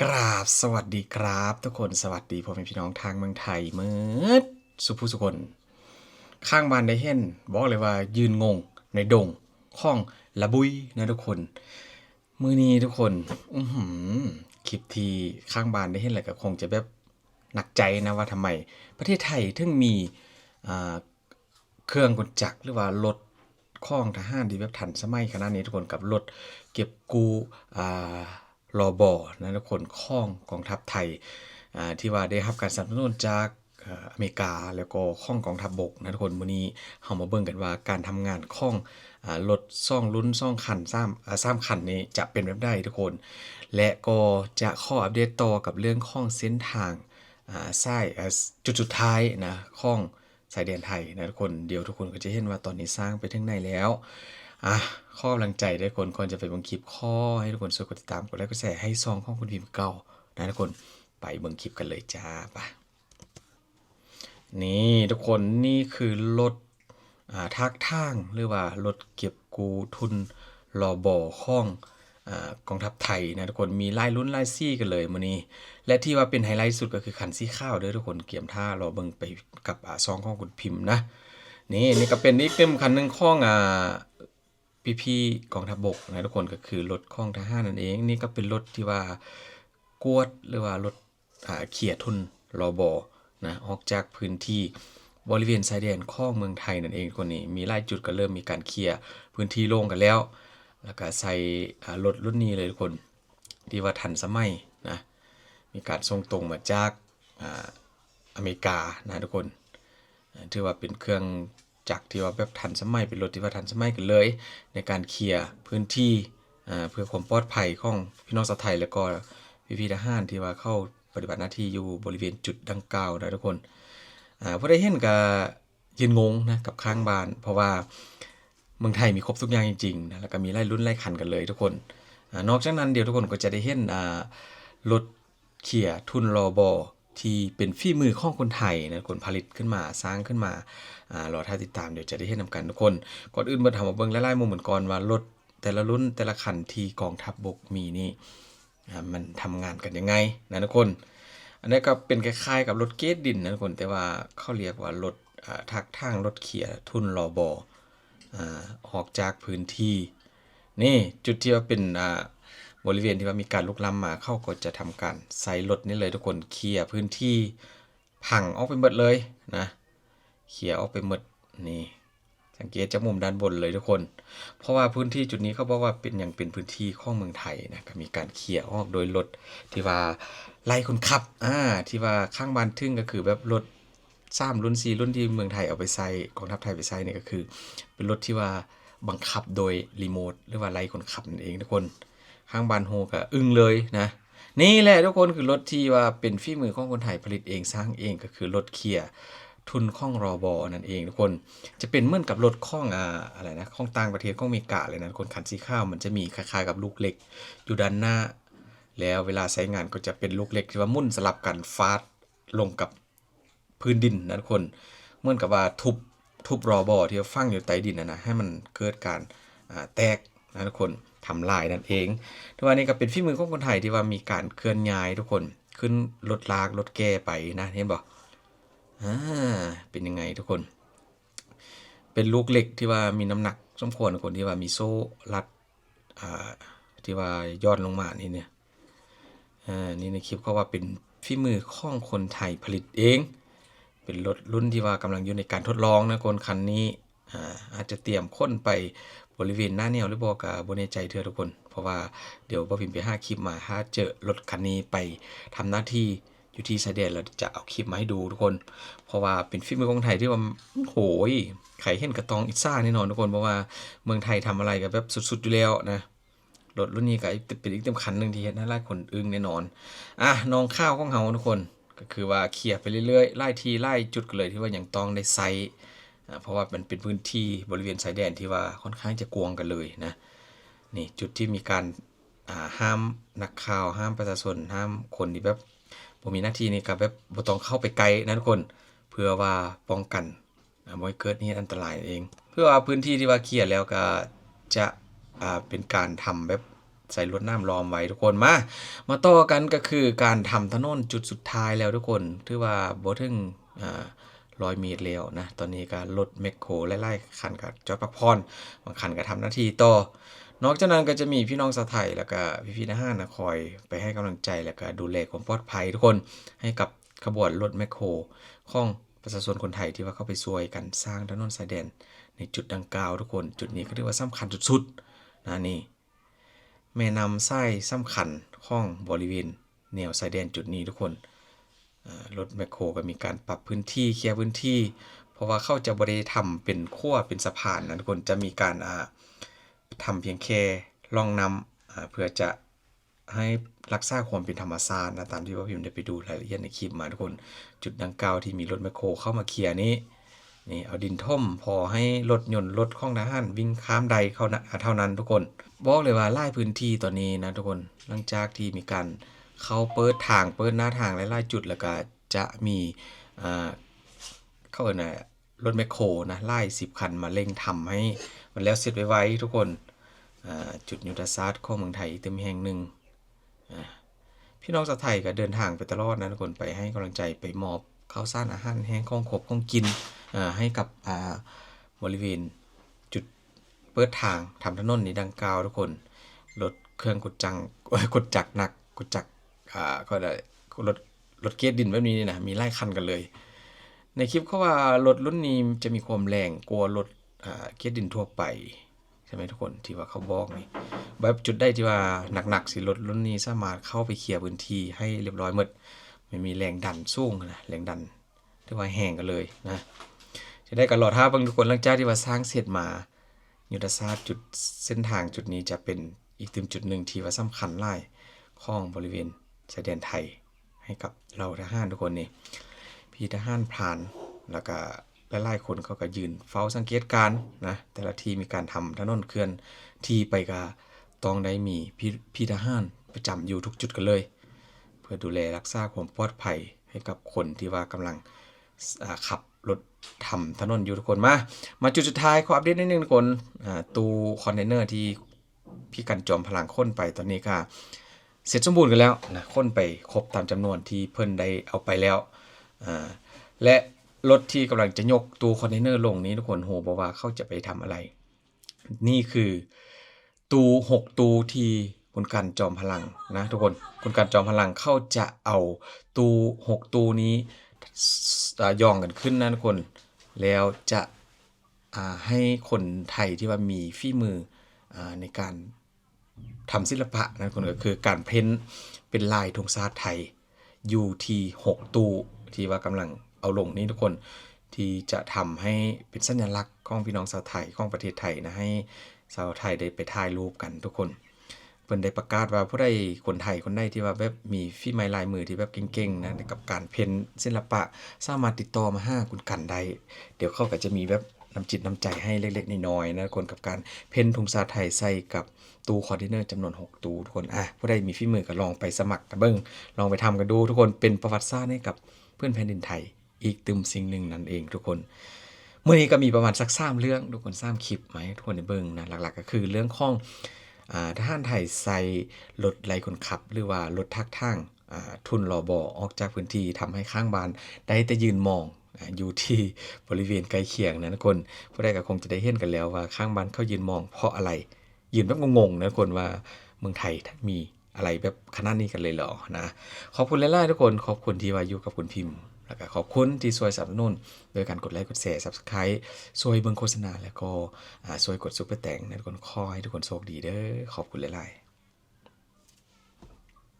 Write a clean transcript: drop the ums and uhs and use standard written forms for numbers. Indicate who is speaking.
Speaker 1: กราบสวัสดีครับทุกคนสวัสดีพ่อแม่พี่น้องทางเมืองไทยเมื่อสุภุสุคนข้างบ้านได้เห็นบอกเลยว่ายืนงงในดงข้องละบุยนะทุกคนมือนี้ทุกคนคลิปที่ข้างบ้านได้เห็นอะไรก็คงจะแบบหนักใจนะว่าทำไมประเทศไทยถึงมีอ่าเครื่องกลจักรหรือว่ารถข้องทหารที่แบบทันสมัยขนาดนี้ทุกคนกับรถเก็บกู้อ่ารอบอนะทุกคนข้องกองทัพไทยที่ว่าได้รับการสนับสนุนจากอเมริกาแล้วก็ข้องกองทัพบกนะทุกคนวันนี้เรามาเบิ่งกันว่าการทำงานข้องรถซ่องรุ่นซ่องคันสามคันนี้จะเป็นแบบใดทุกคน และก็จะข้ออัปเดตต่อกับเรื่องข้องเส้นทางสายจุดสุดท้ายนะข้องสายแดนไทยนะทุกคนเดี๋ยวทุกคนก็จะเห็นว่าตอนนี้สร้างไปถึงไหนแล้วข้อกำลังใจได้คนก่อนจะไปเบิ่งคลิปข้อให้ทุกคนช่วยกดติดตามกดไลค์กดแชร์ให้ซองของคุณพิมพ์เก่านะทุกคนไปเบิ่งคลิปกันเลยจ้าไปนี่ทุกคนนี่คือรถทักทางหรือว่ารถเก็บกูทุนรอบอข้องกองทัพไทยนะทุกคนมีลายลุ้นลายซี่กันเลยมื้อนี้และที่ว่าเป็นไฮไลท์สุดก็คือคันสีข้าวเด้อทุกคนเกียมท่ารอเบิ่งไปกับซองของคุณพิมพ์นะนี่ก็เป็นอีกหนึ่งคันหนึงของพี่ๆกองทัพบกนะทุกคนก็คือรถของทหารนั่นเองนี่ก็เป็นรถที่ว่ากวดหรือว่ารถเขี่ยทุนรอบอนะออกจากพื้นที่บริเวณชายแดนของเมืองไทยนั่นเองคนนี้มีหลายจุดก็เริ่มมีการเคลียร์พื้นที่โล่งกันแล้วแล้วก็ใส่รถรุ่นนี้เลยทุกคนที่ว่าทันสมัยนะมีการส่งตรงมาจากอเมริกานะทุกคนถือว่าเป็นเครื่องจักรที่ว่าแบบทันสมัยเป็นรถที่ว่าทันสมัยกันเลยในการเคลียร์พื้นที่เพื่อความปลอดภัยของพี่น้องชาวไทยแล้วก็พี่ๆทหารที่ว่าเข้าปฏิบัติหน้าที่อยู่บริเวณจุดดังกล่าวนะทุกคนพอได้เห็นก็ยืนงงนะกับข้างบ้านเพราะว่าเมืองไทยมีครบทุกอย่างจริงๆนะแล้วก็มีไล่รุ่นไล่คันกันเลยทุกคนนอกจากนั้นเดี๋ยวทุกคนก็จะได้เห็นรถเขี่ยทุนรอบอที่เป็นฝีมือของคนไทยนะคนผลิตขึ้นมาสร้างขึ้นมารอท่าติดตามเดี๋ยวจะได้เห็นนำกันทุกคนก่อนอื่นมาทำมาเบิ่งไล่ๆมุมเหมือนก่อนว่ารถแต่ละรุ่นแต่ละคันที่กองทัพบกมีนี่มันทำงานกันยังไงนะทุกคนอันนี้ก็เป็นคล้ายๆกับรถเกตดินนะทุกคนแต่ว่าเขาเรียกว่ารถทักทางรถเขี่ยทุนรอบออกจากพื้นที่นี่จุดที่ว่าเป็นบริเวณที่ว่ามีการลุกล้ำมาเข้าก็จะทำการใส่รถนี่เลยทุกคนเคลียร์พื้นที่พังออกไปหมดเลยนะเคลียร์ออกไปหมดนี่สังเกตจากมุมด้านบนเลยทุกคนเพราะว่าพื้นที่จุดนี้เขาบอกว่าเป็นอย่างเป็นพื้นที่ของเมืองไทยนะก็มีการเคลียร์ออกโดยรถที่ว่าไล่คนขับที่ว่าข้างบ้านทึ่งก็คือแบบรถ3รุ่น4รุ่นที่เมืองไทยเอาไปใส่กองทัพไทยไปใส่นี่ก็คือเป็นรถที่ว่าบังคับโดยรีโมทหรือว่าไล่คนขับนั่นเองทุกคนข้างบ้านโฮก็อึ้งเลยนะนี่แหละทุกคนคือรถที่ว่าเป็นฝีมือของคนไทยผลิตเองสร้างเองก็คือรถเคียร์ทุนข้องรอบอนั่นเองทุกคนจะเป็นเหมือนกับรถข้องอะไรนะข้องต่างประเทศข้องอเมริกาเลยนะคนคันสีข้าวมันจะมีคล้ายๆกับลูกเหล็กอยู่ด้านหน้าแล้วเวลาใช้งานก็จะเป็นลูกเหล็กที่ว่ามุ่นสลับกันฟาดลงกับพื้นดินนะทุกคนเหมือนกับว่าทุบรอบอที่ฝังอยู่ใต้ดินนะให้มันเกิดการแตกนะทุกคนทำลายนั่นเองทุกวันนี้ก็เป็นฝีมือของคนไทยที่ว่ามีการเคลื่อนย้ายทุกคนขึ้นรถลากรถแก่ไปนะเห็นบอกเป็นยังไงทุกคนเป็นลูกเหล็กที่ว่ามีน้ำหนักสมควรคนที่ว่ามีโซ่รัดที่ว่ายอดลงมานี่เนี่ยนี่ในคลิปเขาว่าเป็นฝีมือของคนไทยผลิตเองเป็นรถรุ่นที่ว่ากำลังอยู่ในการทดลองนะคนคันนี้อาจจะเตรียมค้นไปบริเวณหน้าแนวหรือบอกกับบนในใจเธอทุกคนเพราะว่าเดี๋ยวบ่พิมพ์ไป5คลิปมาถ้าเจอรถคันนี้ไปทำหน้าที่อยู่ที่ชายแดนเราจะเอาคลิปมาให้ดูทุกคนเพราะว่าเป็นฝีมือของไทยที่ว่าโหยใครเห็นกระตองอิซ่าแน่นอนทุกคนเพราะว่าเมืองไทยทำอะไรกับแบบสุดๆอยู่แล้วนะรถรุ่นนี้ก็เป็นอีกเต็มคันหนึ่งที่เห็นหลายคนอึ้งแน่นอนน้องข้าวของเฮาทุกคนก็คือว่าเคลียร์ไปเรื่อยๆไล่ทีไล่จุดกันเลยที่ว่ายังต้องได้ไซเพราะว่ามันเป็นพื้นที่บริเวณชายแดนที่ว่าค่อนข้างจะกวางกันเลยนะนี่จุดที่มีการห้ามนักข่าวห้ามประชาชนห้ามคนที่แบบบ่มีหน้าที่นี่ก็แบบบ่ต้องเข้าไปไกลนะทุกคนเพื่อว่าป้องกันบ่ให้เกิดนี่อันตรายเองเพื่อว่าพื้นที่ที่ว่าเคลียร์แล้วก็จะเป็นการทำแบบ ใส่ลวดน้ำล้อมไว้ทุกคนมาต่อกันก็คือการทำถนนจุดสุดท้ายแล้วทุกคนถือว่าบ่ถึง100 เมตรแล้วนะตอนนี้ก็รถแมคโครไล่ๆคันก็จอดพักผ่อนบางคันก็ทำหน้าที่ต่อนอกจากนั้นก็จะมีพี่น้องชาวไทยแล้วก็พี่ๆทหารนะคอยไปให้กำลังใจแล้วก็ดูแลความปลอดภัยทุกคนให้กับขบวนรถแมคโครของประชาชนคนไทยที่ว่าเข้าไปช่วยกันสร้างถนนสายแดนในจุดดังกล่าวทุกคนจุดนี้ก็ถือว่าสำคัญสุดๆนะนี่แม่น้ำไส้สำคัญของบริเวณแนวชายแดนจุดนี้ทุกคนรถแมคโครก็มีการปรับพื้นที่เคลียร์พื้นที่เพราะว่าเขาจะบริทำเป็นขั้วเป็นสะพานนะทุกคนจะมีการทำเพียงแค่ร่องน้ำเพื่อจะให้รักษาความเป็นธรรมชาตินะตามที่ว่าพิมพ์ได้ไปดูรายละเอียดในคลิปมาทุกคนจุดดังกล่าวที่มีรถแมคโครเข้ามาเคลียร์นี้นี่เอาดินท่มพอให้รถยนต์รถของทหารวิ่งข้ามใดเข้าเท่านั้นทุกคนบอกเลยว่าไล่พื้นที่ตอนนี้นะทุกคนหลังจากที่มีการเขาเปิดทางเปิดหน้าทางหลายๆจุดแล้วก็จะมีเข้าเอิ้นรถแมคโครนะไล่10 คันมาเร่งทำให้มันแล้วเสร็จไวๆทุกคนจุดยุทธศาสตร์ของเมืองไทยเต็มแห่งหนึ่งพี่น้องชาวไทยก็เดินทางไปตลอดนะทุกคนไปให้กำลังใจไปมอบข้าวสารอาหารแห้งของขบของกินให้กับบริเวณจุดเปิดทางทำถนนนี้ดังกล่าวทุกคนรถเครื่องกดจักรหนักกดจักรก็ได้รถเกียร์ดินแบบนี้นะมีไล่คันกันเลยในคลิปเขาว่ารถรุ่นนี้จะมีความแรงกว่ารถเกียร์ดินทั่วไปใช่ไหมทุกคนที่ว่าเขาบอกนี่แบบจุดได้ที่ว่าหนักๆสิรถรุ่นนี้สามารถเข้าไปเคลียร์พื้นที่ให้เรียบร้อยหมดไม่มีแรงดันสูงนะแรงดันที่ว่าแห้งกันเลยนะจะได้กันหลอดท่าบางทุกคนหลังจากที่ว่าสร้างเสร็จมายุทธศาสตร์จุดเส้นทางจุดนี้จะเป็นอีกจุดหนึ่งที่ว่าสำคัญหลายของบริเวณชายแดนไทยให้กับเราทหารทุกคนนี่พี่ทหารพรานแล้วก็หลายๆคนเขาก็ยืนเฝ้าสังเกตการนะแต่ละทีมีการทำถนนเคลื่อนที่ไปก็ต้องได้มีพี่ทหารประจำอยู่ทุกจุดกันเลยเพื่อดูแลรักษาความปลอดภัยให้กับคนที่ว่ากำลังขับรถทำถนนอยู่ทุกคนมาจุดสุดท้ายขออัปเดตนิดนึงทุกคนตู้คอนเทนเนอร์ที่พี่กันจอมพลังค้นไปตอนนี้ก็เสร็จสมบูรณ์กันแล้วนะค้นไปครบตามจำนวนที่เพิ่นได้เอาไปแล้วและรถที่กำลังจะยกตู้คอนเทนเนอร์ลงนี้ทุกคนโหบอกว่าเขาจะไปทำอะไรนี่คือตู้6ตู้ที่คุณกันจอมพลังนะทุกคนคุณกันจอมพลังเขาจะเอาตู้6ตู้นี้ย่องกันขึ้นนะทุกคนแล้วจะให้คนไทยที่ว่ามีฝีมือในการทำศิลปะนะคนก็คือการเพ้นเป็นลายธงชาติไทยอยู่ที่6ตู้ที่ว่ากำลังเอาลงนี้ทุกคนที่จะทำให้เป็นสัญลักษณ์ของพี่น้องชาวไทยของประเทศไทยนะให้ชาวไทยได้ไปถ่ายรูปกันทุกคนเพิ่นได้ประกาศว่าผู้ใดคนไทยคนใดที่ว่าแบบมีฝีไม้ลายมือที่แบบเก่งๆนะกับการเพ้นศิลปะสามารถติดต่อมาหาคุณกันได้เดี๋ยวเขาก็จะมีแบบน้ำจิตน้ำใจให้เล็กๆน้อยๆนะคนกับการเพ้นธงชาติไทยใส่กับตู้คอนเทนเนอร์จำนวน6ตู้ทุกคนผู้ใดมีฝีมือก็ลองไปสมัครกันเบิ่งลองไปทำกันดูทุกคนเป็นประวัติศาสตร์ให้กับเพื่อนแผ่นดินไทยอีกตึมสิ่งหนึ่งนั่นเองทุกคนเมื่อนี้ก็มีประมาณสัก3เรื่องทุกคน3คลิปไหมทุกคนได้เบิ่งนะหลักๆก็คือเรื่องของทหารไทยใส่รถไล่คนขับหรือว่ารถทักทางทุนรอบออกจากพื้นที่ทำให้ข้างบ้านได้แต่ยืนมองอยู่ที่บริเวณใกล้เคียงนะทุกคนผู้ใดก็คงจะได้เห็นกันแล้วว่าข้างบ้านเขายืนมองเพราะอะไรยืนแบบงงๆนะทุกคนว่าเมืองไทยมีอะไรแบบขนาดนี้กันเลยเหรอนะขอบคุณหลายๆทุกคนขอบคุณที่ว่าอยู่กับคุณพิมพ์แล้วก็ขอบคุณที่ช่วยสนับสนุนโดยการกดไลค์กดแชร์ Subscribe ช่วยเบิ่งโฆษณาแล้วก็ช่วยกดซุปเปอร์แตงนะทุกคนขอให้ทุกคนโชคดีเด้อขอบคุณหลายๆ